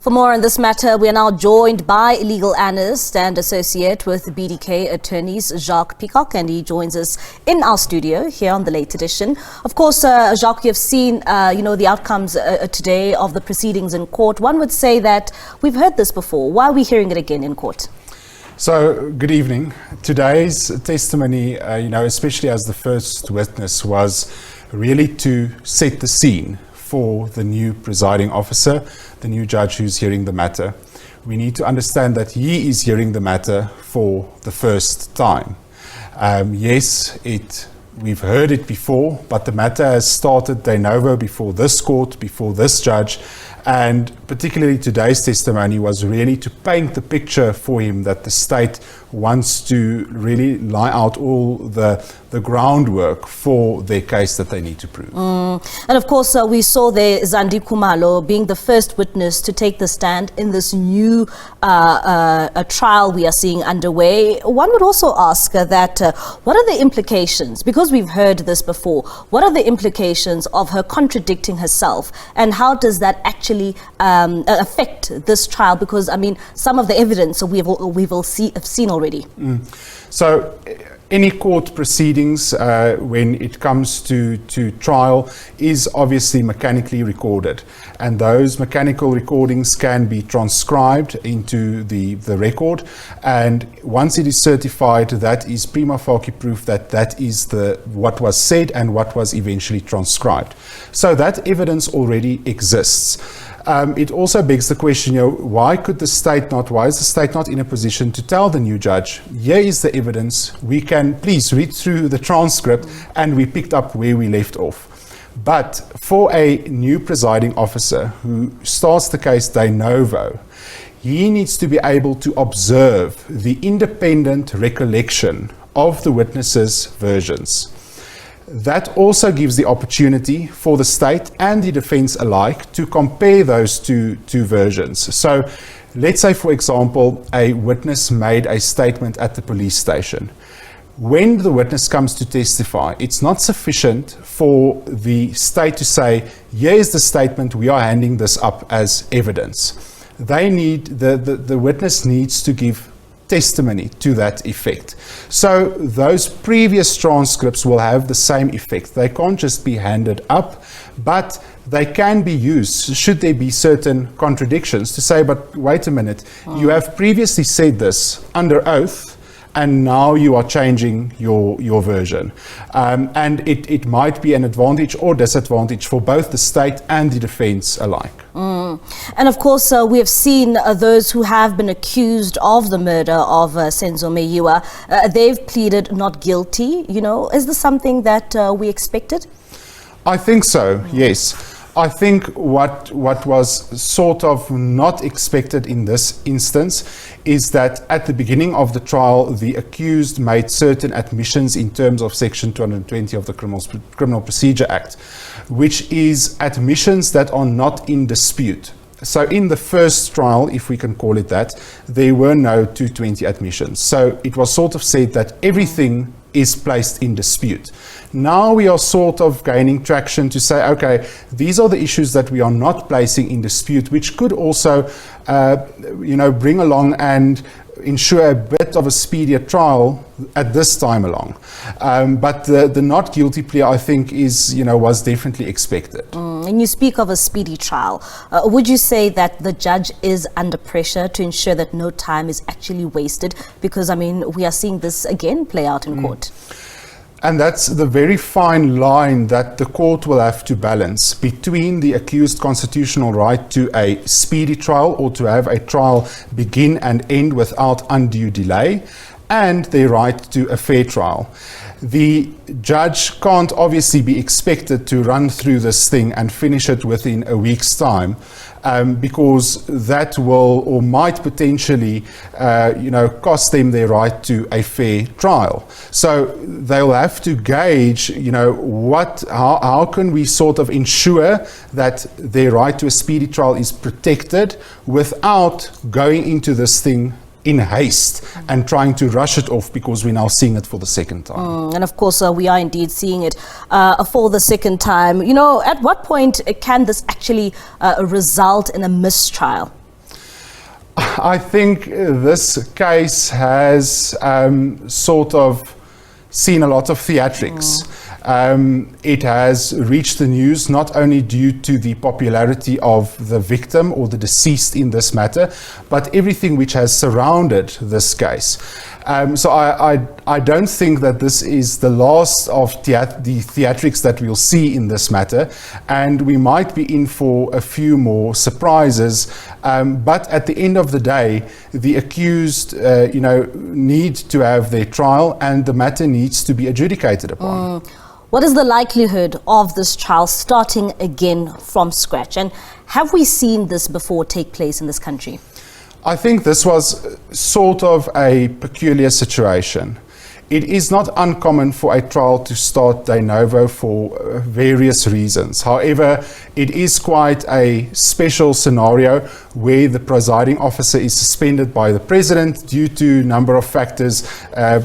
For more on this matter, we are now joined by legal analyst and associate with BDK Attorneys, Jacques Peacock, and he joins us in our studio here on the late edition. Of course, Jacques, you have seen, the outcomes today of the proceedings in court. One would say that we've heard this before. Why are we hearing it again in court? So, good evening. Today's testimony, especially as the first witness, was really to set the scene for the new presiding officer, the new judge who's hearing the matter. We need to understand that he is hearing the matter for the first time. We've heard it before, but the matter has started de novo before this court, before this judge, and particularly today's testimony was really to paint the picture for him that the state wants to really lie out all the groundwork for their case that they need to prove. And of course, we saw there Zandile Khumalo being the first witness to take the stand in this new trial we are seeing underway. One would also ask that what are the implications, because we've heard this before, what are the implications of her contradicting herself, and how does that actually affect this trial? Because, I mean, some of the evidence we've all seen already. So, any court proceedings, when it comes to trial, is obviously mechanically recorded. And those mechanical recordings can be transcribed into the record. And once it is certified, that is prima facie proof that that is what was said and what was eventually transcribed. So that evidence already exists. It also begs the question, why is the state not in a position to tell the new judge, here is the evidence, we can please read through the transcript, and we picked up where we left off. But for a new presiding officer who starts the case de novo, he needs to be able to observe the independent recollection of the witnesses' versions. That also gives the opportunity for the state and the defense alike to compare those two versions. So let's say, for example, a witness made a statement at the police station. When the witness comes to testify, it's not sufficient for the state to say, here is the statement, we are handing this up as evidence. The witness needs to give testimony to that effect. So those previous transcripts will have the same effect. They can't just be handed up, but they can be used should there be certain contradictions to say, but wait a minute, you have previously said this under oath, and now you are changing your version. And it might be an advantage or disadvantage for both the state and the defense alike. And of course, we have seen those who have been accused of the murder of Senzo Meyiwa. They've pleaded not guilty. Is this something that we expected? I think so, yes. I think what was sort of not expected in this instance is that at the beginning of the trial, the accused made certain admissions in terms of Section 220 of the Criminal Procedure Act, which is admissions that are not in dispute. So in the first trial, if we can call it that, there were no 220 admissions. So it was sort of said that everything is placed in dispute. Now we are sort of gaining traction to say, okay, these are the issues that we are not placing in dispute, which could also, bring along and ensure a bit of a speedier trial at this time along. But the not guilty plea, I think, was definitely expected. And you speak of a speedy trial. Would you say that the judge is under pressure to ensure that no time is actually wasted? Because, we are seeing this again play out in court. And that's the very fine line that the court will have to balance between the accused constitutional right to a speedy trial, or to have a trial begin and end without undue delay, and their right to a fair trial. The judge can't obviously be expected to run through this thing and finish it within a week's time, because that will or might potentially cost them their right to a fair trial. So they'll have to gauge, how can we sort of ensure that their right to a speedy trial is protected without going into this thing in haste and trying to rush it off, because we're now seeing it for the second time. And of course, we are indeed seeing it for the second time. At what point can this actually result in a mistrial? I think this case has sort of seen a lot of theatrics. It has reached the news not only due to the popularity of the victim or the deceased in this matter, but everything which has surrounded this case. So I don't think that this is the last of the theatrics that we'll see in this matter, and we might be in for a few more surprises. But at the end of the day, the accused, need to have their trial, and the matter needs to be adjudicated upon. What is the likelihood of this trial starting again from scratch? And have we seen this before take place in this country? I think this was sort of a peculiar situation. It is not uncommon for a trial to start de novo for various reasons. However, it is quite a special scenario where the presiding officer is suspended by the president due to a number of factors,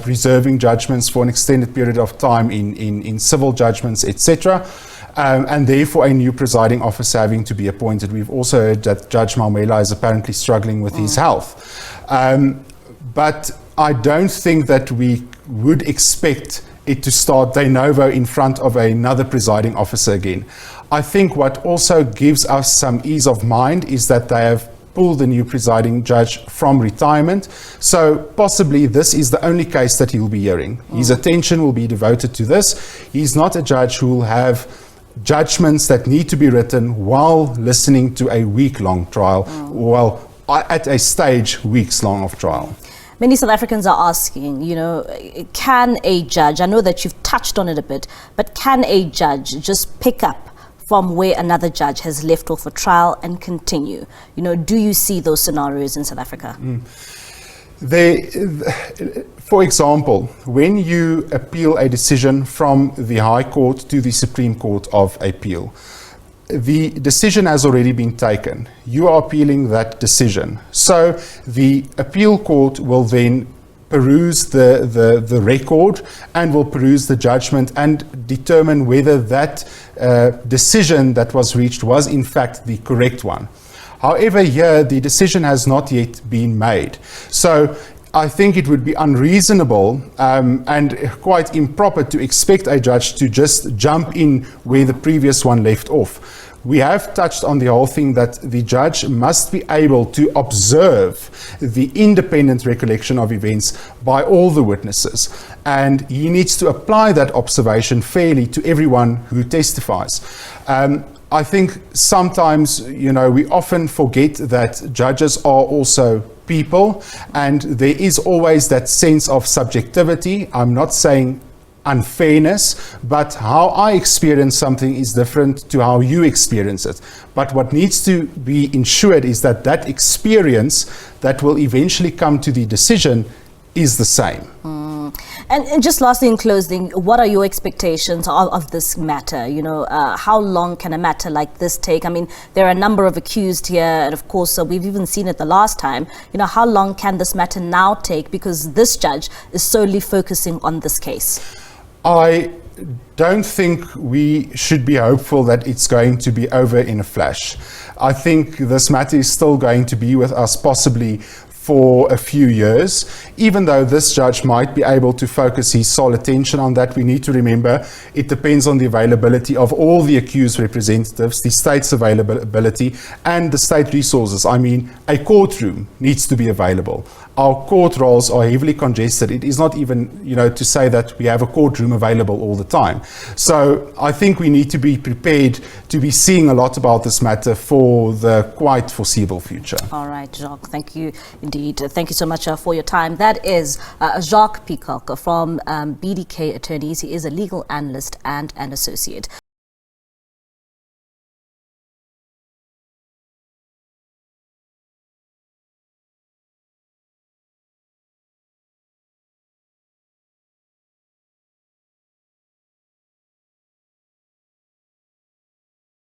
reserving judgments for an extended period of time in civil judgments, etc. And therefore a new presiding officer having to be appointed. We've also heard that Judge Malmela is apparently struggling with his health. But I don't think that we would expect it to start de novo in front of another presiding officer again. I think what also gives us some ease of mind is that they have pulled the new presiding judge from retirement. So possibly this is the only case that he will be hearing. His attention will be devoted to this. He's not a judge who will have judgments that need to be written while listening to a week-long trial, well, at a stage weeks-long of trial. Many South Africans are asking, can a judge, I know that you've touched on it a bit, but can a judge just pick up from where another judge has left off a trial and continue? Do you see those scenarios in South Africa? For example, when you appeal a decision from the High Court to the Supreme Court of Appeal, the decision has already been taken. You are appealing that decision. So the appeal court will then peruse the record and will peruse the judgment and determine whether that decision that was reached was in fact the correct one. However, here the decision has not yet been made. So I think it would be unreasonable and quite improper to expect a judge to just jump in where the previous one left off. We have touched on the whole thing that the judge must be able to observe the independent recollection of events by all the witnesses, and he needs to apply that observation fairly to everyone who testifies. I think sometimes, we often forget that judges are also people, and there is always that sense of subjectivity. I'm not saying unfairness, but how I experience something is different to how you experience it. But what needs to be ensured is that that experience that will eventually come to the decision is the same. And just lastly, in closing, what are your expectations of this matter? How long can a matter like this take? I mean, there are a number of accused here, and of course, we've even seen it the last time. How long can this matter now take? Because this judge is solely focusing on this case. I don't think we should be hopeful that it's going to be over in a flash. I think this matter is still going to be with us possibly for a few years. Even though this judge might be able to focus his sole attention on that, we need to remember it depends on the availability of all the accused representatives, the state's availability, and the state resources. I mean, a courtroom needs to be available. Our court rolls are heavily congested. It is not even, to say that we have a courtroom available all the time. So I think we need to be prepared to be seeing a lot about this matter for the quite foreseeable future. All right, Jacques, thank you indeed. Thank you so much for your time. That is Jacques Peacock from BDK Attorneys. He is a legal analyst and an associate.